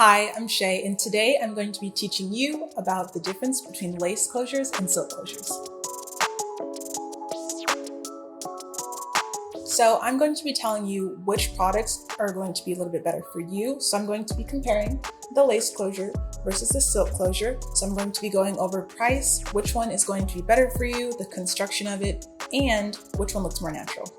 Hi, I'm Shay, and today I'm going to be teaching you about the difference between lace closures and silk closures. So I'm going to be telling you which products are going to be a little bit better for you. So I'm going to be comparing the lace closure versus the silk closure. So I'm going to be going over price, which one is going to be better for you, the construction of it, and which one looks more natural.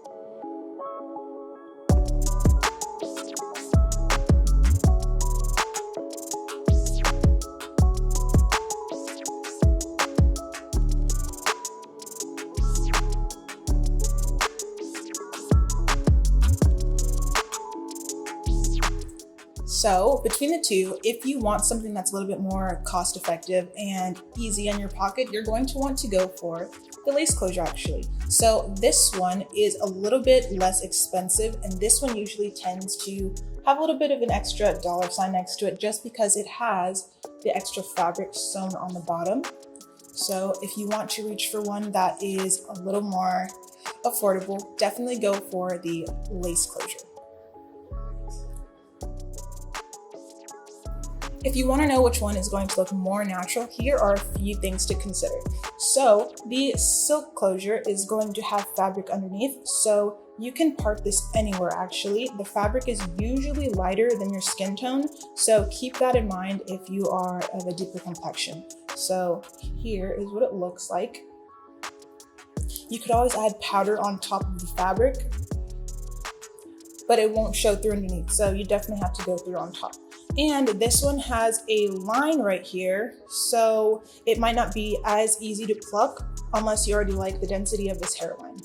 So between the two, if you want something that's a little bit more cost effective and easy in your pocket, you're going to want to go for the lace closure actually. So this one is a little bit less expensive, and this one usually tends to have a little bit of an extra dollar sign next to it just because it has the extra fabric sewn on the bottom. So if you want to reach for one that is a little more affordable, definitely go for the lace closure. If you want to know which one is going to look more natural, here are a few things to consider. So the silk closure is going to have fabric underneath, so you can part this anywhere actually. The fabric is usually lighter than your skin tone, so keep that in mind if you are of a deeper complexion. So here is what it looks like. You could always add powder on top of the fabric, but it won't show through underneath, so you definitely have to go through on top. And this one has a line right here, so it might not be as easy to pluck unless you already like the density of this hairline.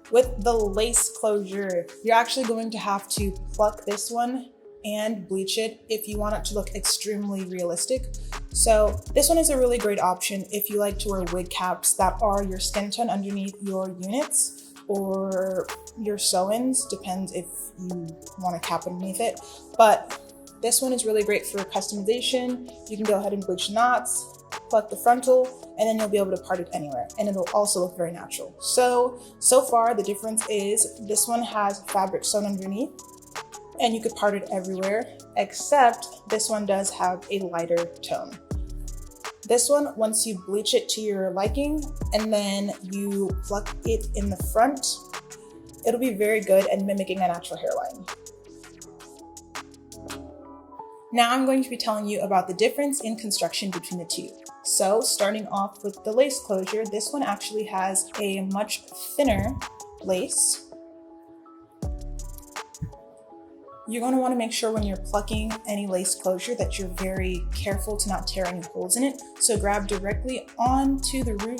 With the lace closure, you're actually going to have to pluck this one and bleach it if you want it to look extremely realistic. So this one is a really great option if you like to wear wig caps that are your skin tone underneath your units or your sew-ins, depends if you want a cap underneath it. But this one is really great for customization. You can go ahead and bleach knots, pluck the frontal, and then you'll be able to part it anywhere. And it'll also look very natural. So far the difference is this one has fabric sewn underneath and you could part it everywhere, except this one does have a lighter tone. This one, once you bleach it to your liking and then you pluck it in the front, it'll be very good at mimicking a natural hairline. Now I'm going to be telling you about the difference in construction between the two. So starting off with the lace closure, this one actually has a much thinner lace. You're going to want to make sure when you're plucking any lace closure that you're very careful to not tear any holes in it. So grab directly onto the root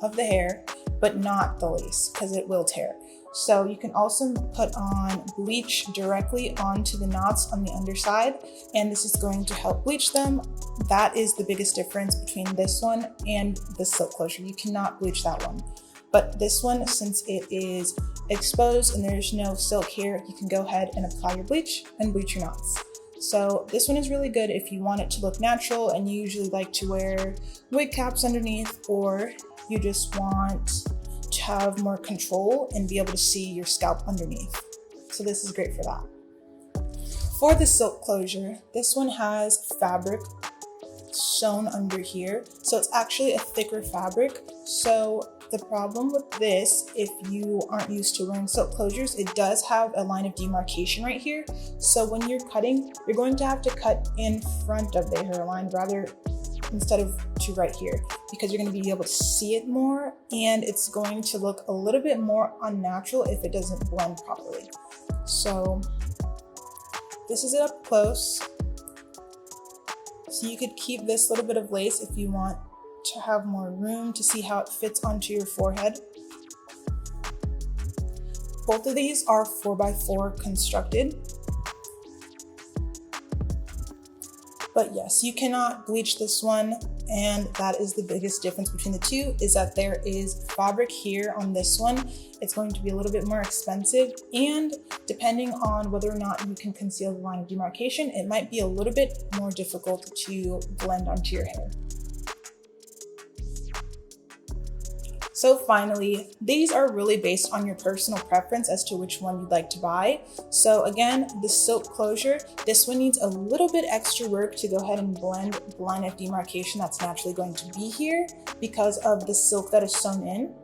of the hair, but not the lace, because it will tear. So you can also put on bleach directly onto the knots on the underside, and this is going to help bleach them. That is the biggest difference between this one and the silk closure. You cannot bleach that one. But this one, since it is exposed and there's no silk here, you can go ahead and apply your bleach and bleach your knots. So this one is really good if you want it to look natural and you usually like to wear wig caps underneath, or you just want to have more control and be able to see your scalp underneath. So this is great for that. For the silk closure, this one has fabric sewn under here. So it's actually a thicker fabric. So the problem with this, if you aren't used to wearing silk closures, it does have a line of demarcation right here. So when you're cutting, you're going to have to cut in front of the hairline rather instead of to right here, because you're going to be able to see it more, and it's going to look a little bit more unnatural if it doesn't blend properly. So this is it up close. So you could keep this little bit of lace if you want to have more room to see how it fits onto your forehead. Both of these are 4x4 constructed. But yes, you cannot bleach this one, and that is the biggest difference between the two, is that there is fabric here on this one. It's going to be a little bit more expensive, and depending on whether or not you can conceal the line of demarcation, it might be a little bit more difficult to blend onto your hair. So finally, these are really based on your personal preference as to which one you'd like to buy. So again, the silk closure, this one needs a little bit extra work to go ahead and blend the line of demarcation that's naturally going to be here because of the silk that is sewn in.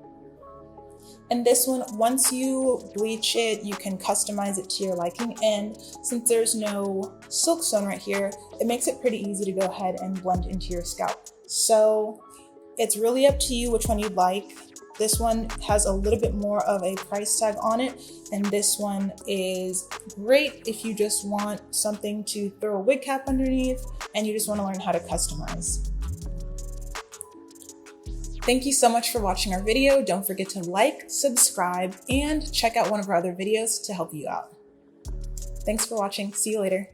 And this one, once you bleach it, you can customize it to your liking. And since there's no silk sewn right here, it makes it pretty easy to go ahead and blend into your scalp. So it's really up to you which one you'd like. This one has a little bit more of a price tag on it, and this one is great if you just want something to throw a wig cap underneath and you just want to learn how to customize. Thank you so much for watching our video. Don't forget to like, subscribe, and check out one of our other videos to help you out. Thanks for watching. See you later.